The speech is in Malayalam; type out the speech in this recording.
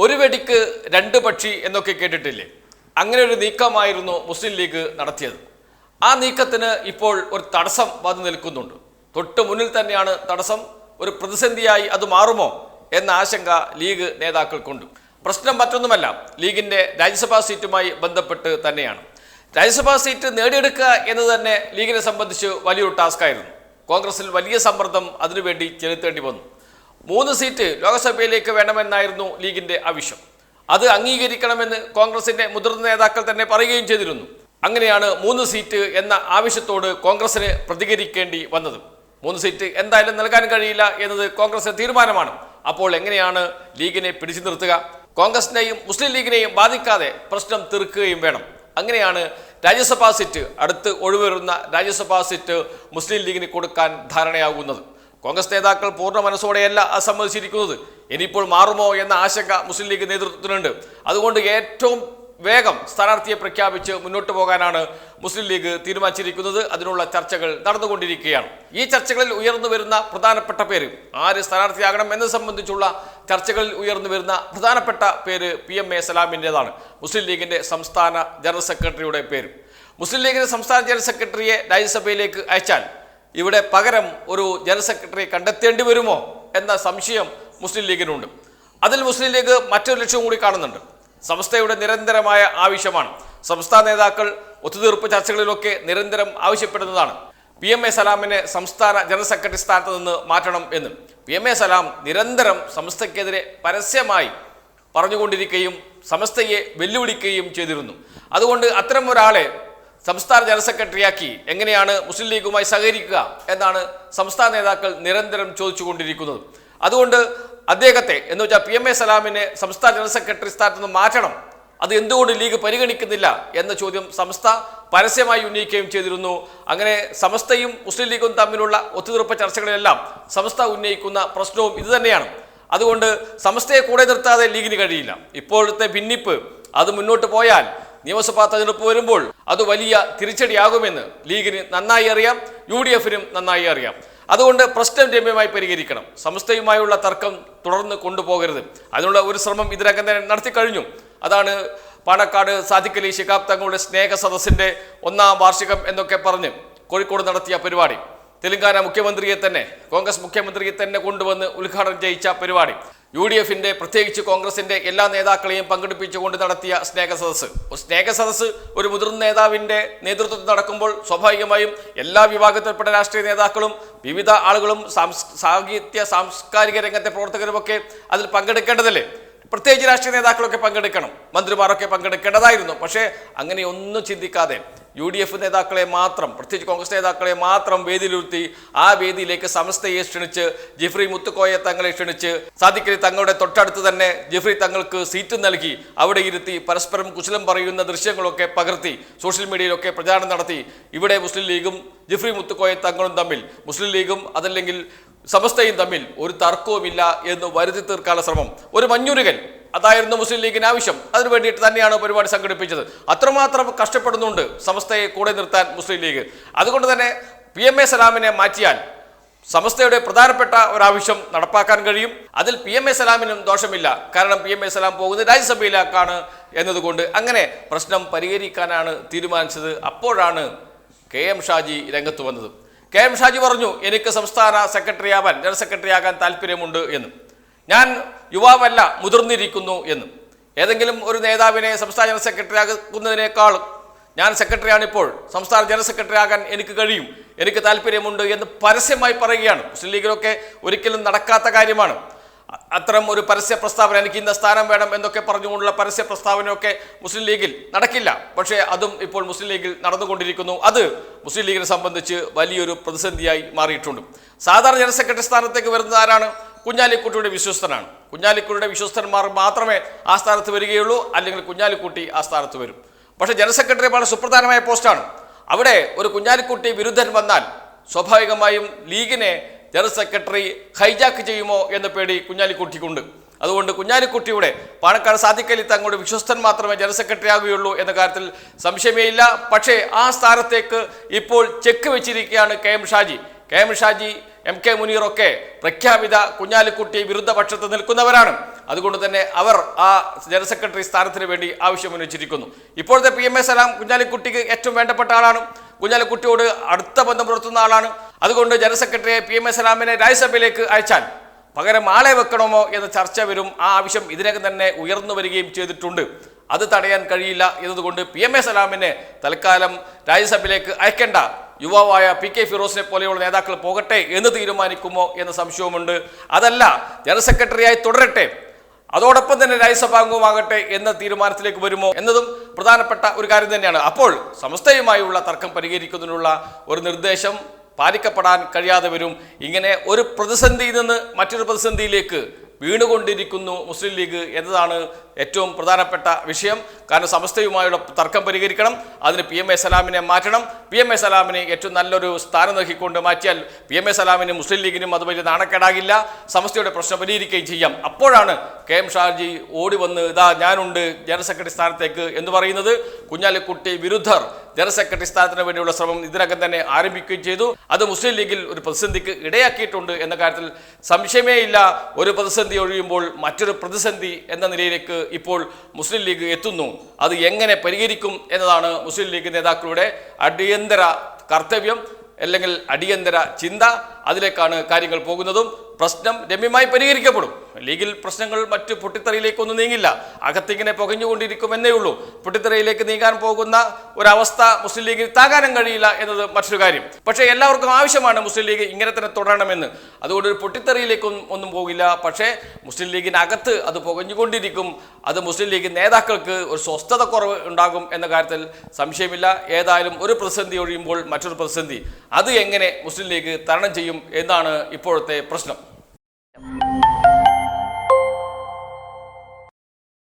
ഒരു വെടിക്ക് രണ്ട് പക്ഷി എന്നൊക്കെ കേട്ടിട്ടില്ലേ? അങ്ങനെ ഒരു നീക്കമായിരുന്നു മുസ്ലിം ലീഗ് നടത്തിയത്. ആ നീക്കത്തിന് ഇപ്പോൾ ഒരു തടസ്സം വന്നു നിൽക്കുന്നുണ്ട്. തൊട്ട് മുന്നിൽ തന്നെയാണ് തടസ്സം. ഒരു പ്രതിസന്ധിയായി അത് മാറുമോ എന്ന ആശങ്ക ലീഗ് നേതാക്കൾക്കുണ്ട്. പ്രശ്നം മറ്റൊന്നുമല്ല, ലീഗിൻ്റെ രാജ്യസഭാ സീറ്റുമായി ബന്ധപ്പെട്ട് തന്നെയാണ്. രാജ്യസഭാ സീറ്റ് നേടിയെടുക്കുക എന്നത് തന്നെ ലീഗിനെ സംബന്ധിച്ച് വലിയൊരു ടാസ്കായിരുന്നു. കോൺഗ്രസിൽ വലിയ സമ്മർദ്ദം അതിനുവേണ്ടി ചെലുത്തേണ്ടി വന്നു. 3 സീറ്റ് ലോക്സഭയിലേക്ക് വേണമെന്നായിരുന്നു ലീഗിൻ്റെ ആവശ്യം. അത് അംഗീകരിക്കണമെന്ന് കോൺഗ്രസിൻ്റെ മുതിർന്ന നേതാക്കൾ തന്നെ പറയുകയും ചെയ്തിരുന്നു. അങ്ങനെയാണ് 3 സീറ്റ് എന്ന ആവശ്യത്തോട് കോൺഗ്രസിന് പ്രതികരിക്കേണ്ടി വന്നത്. 3 സീറ്റ് എന്തായാലും നൽകാൻ കഴിയില്ല എന്നത് കോൺഗ്രസിന്റെ തീരുമാനമാണ്. അപ്പോൾ എങ്ങനെയാണ് ലീഗിനെ പിടിച്ചു നിർത്തുക? കോൺഗ്രസിനെയും മുസ്ലിം ലീഗിനെയും ബാധിക്കാതെ പ്രശ്നം തീർക്കുകയും വേണം. അങ്ങനെയാണ് രാജ്യസഭാ സീറ്റ്, അടുത്ത് ഒഴിവരുന്ന രാജ്യസഭാ സീറ്റ് മുസ്ലിം ലീഗിന് കൊടുക്കാൻ ധാരണയാകുന്നത്. കോൺഗ്രസ് നേതാക്കൾ പൂർണ്ണ മനസ്സോടെയല്ല അസമ്മതിച്ചിരിക്കുന്നത്. ഇനിയിപ്പോൾ മാറുമോ എന്ന ആശങ്ക മുസ്ലിം ലീഗ് നേതൃത്വത്തിനുണ്ട്. അതുകൊണ്ട് ഏറ്റവും വേഗം സ്ഥാനാർത്ഥിയെ പ്രഖ്യാപിച്ച് മുന്നോട്ട് പോകാനാണ് മുസ്ലിം ലീഗ് തീരുമാനിച്ചിരിക്കുന്നത്. അതിനുള്ള ചർച്ചകൾ നടന്നുകൊണ്ടിരിക്കുകയാണ്. ഈ ചർച്ചകളിൽ ഉയർന്നു വരുന്ന പ്രധാനപ്പെട്ട പേര്, ആര് സ്ഥാനാർത്ഥിയാകണം എന്നത് സംബന്ധിച്ചുള്ള ചർച്ചകളിൽ ഉയർന്നു വരുന്ന പ്രധാനപ്പെട്ട പേര് PMA സലാമിൻ്റെതാണ്. മുസ്ലിം ലീഗിൻ്റെ സംസ്ഥാന ജനറൽ സെക്രട്ടറിയുടെ പേര്. മുസ്ലിം ലീഗിൻ്റെ സംസ്ഥാന ജനറൽ സെക്രട്ടറിയെ രാജ്യസഭയിലേക്ക് അയച്ചാൽ ഇവിടെ പകരം ഒരു ജനറൽ സെക്രട്ടറിയെ കണ്ടെത്തേണ്ടി വരുമോ എന്ന സംശയം മുസ്ലിം ലീഗിനുണ്ട്. അതിൽ മുസ്ലിം ലീഗ് മറ്റൊരു ലക്ഷ്യം കൂടി കാണുന്നുണ്ട്. സംസ്ഥയുടെ നിരന്തരമായ ആവശ്യമാണ്. സംസ്ഥാന നേതാക്കൾ ഒത്തുതീർപ്പ് ചർച്ചകളിലൊക്കെ നിരന്തരം ആവശ്യപ്പെടുന്നതാണ് PMA സലാമിനെ സംസ്ഥാന ജനറൽ സെക്രട്ടറി സ്ഥാനത്ത് നിന്ന് മാറ്റണം എന്ന്. PMA സലാം നിരന്തരം സംസ്ഥയ്ക്കെതിരെ പരസ്യമായി പറഞ്ഞുകൊണ്ടിരിക്കുകയും സംസ്ഥയെ വെല്ലുവിളിക്കുകയും ചെയ്തിരുന്നു. അതുകൊണ്ട് അത്തരം ഒരാളെ സംസ്ഥാന ജനറൽ സെക്രട്ടറിയാക്കി എങ്ങനെയാണ് മുസ്ലിം ലീഗുമായി സഹകരിക്കുക എന്നാണ് സംസ്ഥാന നേതാക്കൾ നിരന്തരം ചോദിച്ചുകൊണ്ടിരിക്കുന്നത്. അതുകൊണ്ട് അദ്ദേഹത്തെ എന്ന് വെച്ചാൽ PMA സലാമിനെ സംസ്ഥാന ജനറൽ സെക്രട്ടറി സ്ഥാനത്ത് നിന്ന് മാറ്റണം. അത് എന്തുകൊണ്ട് ലീഗ് പരിഗണിക്കുന്നില്ല എന്ന ചോദ്യം സമസ്ത പരസ്യമായി ഉന്നയിക്കുകയും ചെയ്തിരുന്നു. അങ്ങനെ സമസ്തയും മുസ്ലിം ലീഗും തമ്മിലുള്ള ഒത്തുതീർപ്പ് ചർച്ചകളിലെല്ലാം സമസ്ത ഉന്നയിക്കുന്ന പ്രശ്നവും ഇതുതന്നെയാണ്. അതുകൊണ്ട് സമസ്തയെ കൂടെ നിർത്താതെ ലീഗിന് കഴിയില്ല. ഇപ്പോഴത്തെ ഭിന്നിപ്പ് അത് മുന്നോട്ട് പോയാൽ നിയമസഭാ തെരഞ്ഞെടുപ്പ് വരുമ്പോൾ അത് വലിയ തിരിച്ചടിയാകുമെന്ന് ലീഗിന് നന്നായി അറിയാം, UDFനും നന്നായി അറിയാം. അതുകൊണ്ട് പ്രശ്നം രമ്യമായി പരിഹരിക്കണം. സമസ്തയുമായുള്ള തർക്കം തുടർന്ന് കൊണ്ടുപോകരുത്. അതിനുള്ള ഒരു ശ്രമം ഇതിനകം തന്നെ നടത്തി കഴിഞ്ഞു. അതാണ് പാണക്കാട് സാദിഖ് അലി ശിഹാബ് തങ്ങളുടെ സ്നേഹ സദസ്സിൻ്റെ 1ാം വാർഷികം എന്നൊക്കെ പറഞ്ഞ് കോഴിക്കോട് നടത്തിയ പരിപാടി. തെലങ്കാന മുഖ്യമന്ത്രിയെ തന്നെ, കോൺഗ്രസ് മുഖ്യമന്ത്രിയെ തന്നെ കൊണ്ടുവന്ന് ഉദ്ഘാടനം ചെയ്യിച്ച പരിപാടി. UDFന്റെ പ്രത്യേകിച്ച് കോൺഗ്രസിന്റെ എല്ലാ നേതാക്കളെയും പങ്കെടുപ്പിച്ചുകൊണ്ട് നടത്തിയ സ്നേഹ സദസ്സ് ഒരു മുതിർന്ന നേതാവിന്റെ നേതൃത്വത്തിൽ നടക്കുമ്പോൾ സ്വാഭാവികമായും എല്ലാ വിഭാഗത്തിൽപ്പെട്ട രാഷ്ട്രീയ നേതാക്കളും വിവിധ ആളുകളും സാഹിത്യ സാംസ്കാരിക രംഗത്തെ പ്രവർത്തകരുമൊക്കെ അതിൽ പങ്കെടുക്കേണ്ടതല്ലേ? പ്രത്യേകിച്ച് രാഷ്ട്രീയ നേതാക്കളൊക്കെ പങ്കെടുക്കണം, മന്ത്രിമാരൊക്കെ പങ്കെടുക്കേണ്ടതായിരുന്നു. പക്ഷേ അങ്ങനെ ഒന്നും ചിന്തിക്കാതെ UDF നേതാക്കളെ മാത്രം, പ്രത്യേകിച്ച് കോൺഗ്രസ് നേതാക്കളെ മാത്രം വേദിയിലിരുത്തി ആ വേദിയിലേക്ക് സമസ്തയെ ക്ഷണിച്ച്, ജിഫ്രി മുത്തുക്കോയെ തങ്ങളെ ക്ഷണിച്ച്, സാദിഖ് അലി തങ്ങളുടെ തൊട്ടടുത്ത് തന്നെ ജിഫ്രി തങ്ങൾക്ക് സീറ്റ് നൽകി അവിടെ ഇരുത്തി പരസ്പരം കുശലം പറയുന്ന ദൃശ്യങ്ങളൊക്കെ പകർത്തി സോഷ്യൽ മീഡിയയിലൊക്കെ പ്രചാരണം നടത്തി. ഇവിടെ മുസ്ലിം ലീഗും ജിഫ്രി മുത്തുക്കോയെ തങ്ങളും തമ്മിൽ, മുസ്ലിം ലീഗും അതല്ലെങ്കിൽ സമസ്തയും തമ്മിൽ ഒരു തർക്കവുമില്ല എന്ന് വരുത്തി തീർക്കാനുള്ള ശ്രമം, ഒരു മഞ്ഞുരുകൽ, അതായിരുന്നു മുസ്ലിം ലീഗിന് ആവശ്യം. അതിനു വേണ്ടിയിട്ട് തന്നെയാണ് പരിപാടി സംഘടിപ്പിച്ചത്. അത്രമാത്രം കഷ്ടപ്പെടുന്നുണ്ട് സമസ്തയെ കൂടെ നിർത്താൻ മുസ്ലിം ലീഗ്. അതുകൊണ്ട് തന്നെ PMA സലാമിനെ മാറ്റിയാൽ സമസ്തയുടെ പ്രധാനപ്പെട്ട ഒരാവശ്യം നടപ്പാക്കാൻ കഴിയും. അതിൽ PMA സലാമിനും ദോഷമില്ല. കാരണം PMA സലാം പോകുന്നത് രാജ്യസഭയിലേക്കാണ് എന്നതുകൊണ്ട് അങ്ങനെ പ്രശ്നം പരിഹരിക്കാനാണ് തീരുമാനിച്ചത്. അപ്പോഴാണ് KM ഷാജി രംഗത്ത് വന്നത്. KM ഷാജി പറഞ്ഞു, എനിക്ക് സംസ്ഥാന സെക്രട്ടറിയാവാൻ, ജനറൽ സെക്രട്ടറിയാകാൻ താല്പര്യമുണ്ട് എന്ന്. ഞാൻ യുവാവല്ല, മുതിർന്നിരിക്കുന്നു എന്ന്. ഏതെങ്കിലും ഒരു നേതാവിനെ സംസ്ഥാന ജനറൽ സെക്രട്ടറി ആക്കുന്നതിനേക്കാൾ ഞാൻ സെക്രട്ടറിയാണിപ്പോൾ, സംസ്ഥാന ജനറൽ സെക്രട്ടറി ആകാൻ എനിക്ക് കഴിയും, എനിക്ക് താല്പര്യമുണ്ട് എന്ന് പരസ്യമായി പറയുകയാണ്. മുസ്ലിം ലീഗിലൊക്കെ ഒരിക്കലും നടക്കാത്ത കാര്യമാണ് അത്തരം ഒരു പരസ്യ പ്രസ്താവന. എനിക്ക് ഇന്ന സ്ഥാനം വേണം എന്നൊക്കെ പറഞ്ഞുകൊണ്ടുള്ള പരസ്യ പ്രസ്താവനയൊക്കെ മുസ്ലിം ലീഗിൽ നടക്കില്ല. പക്ഷേ അതും ഇപ്പോൾ മുസ്ലിം ലീഗിൽ നടന്നുകൊണ്ടിരിക്കുന്നു. അത് മുസ്ലിം ലീഗിനെ സംബന്ധിച്ച് വലിയൊരു പ്രതിസന്ധിയായി മാറിയിട്ടുണ്ട്. സാധാരണ ജനറൽ സെക്രട്ടറി സ്ഥാനത്തേക്ക് വരുന്നത് ആരാണ്? കുഞ്ഞാലിക്കുട്ടിയുടെ വിശ്വസ്തനാണ്. കുഞ്ഞാലിക്കുട്ടിയുടെ വിശ്വസ്തന്മാർ മാത്രമേ ആ സ്ഥാനത്ത് വരികയുള്ളൂ, അല്ലെങ്കിൽ കുഞ്ഞാലിക്കുട്ടി ആ സ്ഥാനത്ത് വരും. പക്ഷേ ജനറൽ സെക്രട്ടറി വളരെ സുപ്രധാനമായ പോസ്റ്റാണ്. അവിടെ ഒരു കുഞ്ഞാലിക്കുട്ടി വിരുദ്ധൻ വന്നാൽ സ്വാഭാവികമായും ലീഗിനെ ജനറൽ സെക്രട്ടറി ഹൈജാക്ക് ചെയ്യുമോ എന്ന പേടി കുഞ്ഞാലിക്കുട്ടിക്കുണ്ട്. അതുകൊണ്ട് കുഞ്ഞാലിക്കുട്ടിയുടെ പാണക്കാട് സാദിഖ് അലി തങ്ങളുടെ വിശ്വസ്തൻ മാത്രമേ ജനറൽ സെക്രട്ടറി ആകുകയുള്ളൂ എന്ന കാര്യത്തിൽ സംശയമേയില്ല. പക്ഷേ ആ സ്ഥാനത്തേക്ക് ഇപ്പോൾ ചെക്ക് വെച്ചിരിക്കുകയാണ് KM Shaji. KM Shaji MK മുനീറൊക്കെ പ്രഖ്യാപിത കുഞ്ഞാലിക്കുട്ടി വിരുദ്ധ പക്ഷത്ത് നിൽക്കുന്നവരാണ്. അതുകൊണ്ട് തന്നെ അവർ ആ ജനറൽ സെക്രട്ടറി സ്ഥാനത്തിന് വേണ്ടി ആവശ്യമുന്നയിച്ചിരിക്കുന്നു. ഇപ്പോഴത്തെ PMA സലാം കുഞ്ഞാലിക്കുട്ടിക്ക് ഏറ്റവും വേണ്ടപ്പെട്ട ആളാണ്. കുഞ്ഞാലിക്കുട്ടിയോട് അടുത്ത ബന്ധം പുലർത്തുന്ന ആളാണ്. അതുകൊണ്ട് ജനറൽ സെക്രട്ടറിയെ PMA സലാമിനെ രാജ്യസഭയിലേക്ക് അയച്ചാൽ പകരം ആളെ വെക്കണമോ എന്ന ചർച്ച വരും. ആ ആവശ്യം ഇതിനകം തന്നെ ഉയർന്നു വരികയും ചെയ്തിട്ടുണ്ട്. അത് തടയാൻ കഴിയില്ല എന്നതുകൊണ്ട് PMA സലാമിനെ തൽക്കാലം രാജ്യസഭയിലേക്ക് അയക്കേണ്ട, യുവാവായ PK ഫിറോസിനെ പോലെയുള്ള നേതാക്കൾ പോകട്ടെ എന്ന് തീരുമാനിക്കുമോ എന്ന സംശയവുമുണ്ട്. അതല്ല, ജനറൽ സെക്രട്ടറിയായി തുടരട്ടെ, അതോടൊപ്പം തന്നെ രാജ്യസഭാംഗവുമാകട്ടെ എന്ന തീരുമാനത്തിലേക്ക് വരുമോ എന്നതും പ്രധാനപ്പെട്ട ഒരു കാര്യം തന്നെയാണ്. അപ്പോൾ സമസ്തയുമായുള്ള തർക്കം പരിഹരിക്കുന്നതിനുള്ള ഒരു നിർദ്ദേശം പാലിക്കപ്പെടാൻ കഴിയാതെ വരും. ഇങ്ങനെ ഒരു പ്രതിസന്ധിയിൽ നിന്ന് മറ്റൊരു പ്രതിസന്ധിയിലേക്ക് വീണുകൊണ്ടിരിക്കുന്നു മുസ്ലിം ലീഗ് എന്നതാണ് ഏറ്റവും പ്രധാനപ്പെട്ട വിഷയം. കാരണം സമസ്തയുമായുള്ള തർക്കം പരിഹരിക്കണം, അതിന് PMA സലാമിനെ മാറ്റണം. PMA സലാമിനെ ഏറ്റവും നല്ലൊരു സ്ഥാനം നൽകിക്കൊണ്ട് മാറ്റിയാൽ PMA സലാമിനും മുസ്ലിം ലീഗിനും അത് വലിയ നാണക്കേടാകില്ല, സമസ്തയുടെ പ്രശ്നം പരിഹരിക്കുകയും ചെയ്യാം. അപ്പോഴാണ് KM ഷാജി ഓടി വന്ന് ഇതാ ഞാനുണ്ട് ജനറൽ സെക്രട്ടറി സ്ഥാനത്തേക്ക് എന്ന് പറയുന്നത്. കുഞ്ഞാലിക്കുട്ടി വിരുദ്ധർ ജനറൽ സെക്രട്ടറി സ്ഥാനത്തിന് വേണ്ടിയുള്ള ശ്രമം ഇതിനകം തന്നെ ആരംഭിക്കുകയും ചെയ്തു. അത് മുസ്ലിം ലീഗിൽ ഒരു പ്രതിസന്ധിക്ക് ഇടയാക്കിയിട്ടുണ്ട് എന്ന കാര്യത്തിൽ സംശയമേ ഇല്ല. ഒരു പ്രതിസന്ധി ഒഴിയുമ്പോൾ മറ്റൊരു പ്രതിസന്ധി എന്ന നിലയിലേക്ക് ഇപ്പോൾ മുസ്ലിം ലീഗ് എത്തുന്നു. അത് എങ്ങനെ പരിഹരിക്കും എന്നതാണ് മുസ്ലിം ലീഗ് നേതാക്കളുടെ അടിയന്തര കർത്തവ്യം, അല്ലെങ്കിൽ അടിയന്തര ചിന്ത. അതിലേക്കാണ് കാര്യങ്ങൾ പോകുന്നതും. പ്രശ്നം രമ്യമായി പരിഹരിക്കപ്പെടും. ലീഗിൽ പ്രശ്നങ്ങൾ മറ്റു പൊട്ടിത്തെറിയിലേക്കൊന്നും നീങ്ങില്ല, അകത്തിങ്ങനെ പുകഞ്ഞുകൊണ്ടിരിക്കുമെന്നേ ഉള്ളൂ. പൊട്ടിത്തെറിയിലേക്ക് നീങ്ങാൻ പോകുന്ന ഒരവസ്ഥ മുസ്ലിം ലീഗിന് താങ്ങാനും കഴിയില്ല എന്നത് മറ്റൊരു കാര്യം. പക്ഷേ എല്ലാവർക്കും ആവശ്യമാണ് മുസ്ലിം ലീഗ് ഇങ്ങനെ തന്നെ തുടരണമെന്ന്. അതുകൊണ്ട് ഒരു പൊട്ടിത്തെറിയിലേക്കും ഒന്നും പോകില്ല. പക്ഷേ മുസ്ലിം ലീഗിനകത്ത് അത് പുകഞ്ഞുകൊണ്ടിരിക്കും. അത് മുസ്ലിം ലീഗ് നേതാക്കൾക്ക് ഒരു സ്വസ്ഥത കുറവ് ഉണ്ടാകും എന്ന കാര്യത്തിൽ സംശയമില്ല. ഏതായാലും ഒരു പ്രതിസന്ധി ഒഴിയുമ്പോൾ മറ്റൊരു പ്രതിസന്ധി, അത് എങ്ങനെ മുസ്ലിം ലീഗ് തരണം ചെയ്യും എന്നാണ് ഇപ്പോഴത്തെ പ്രശ്നം.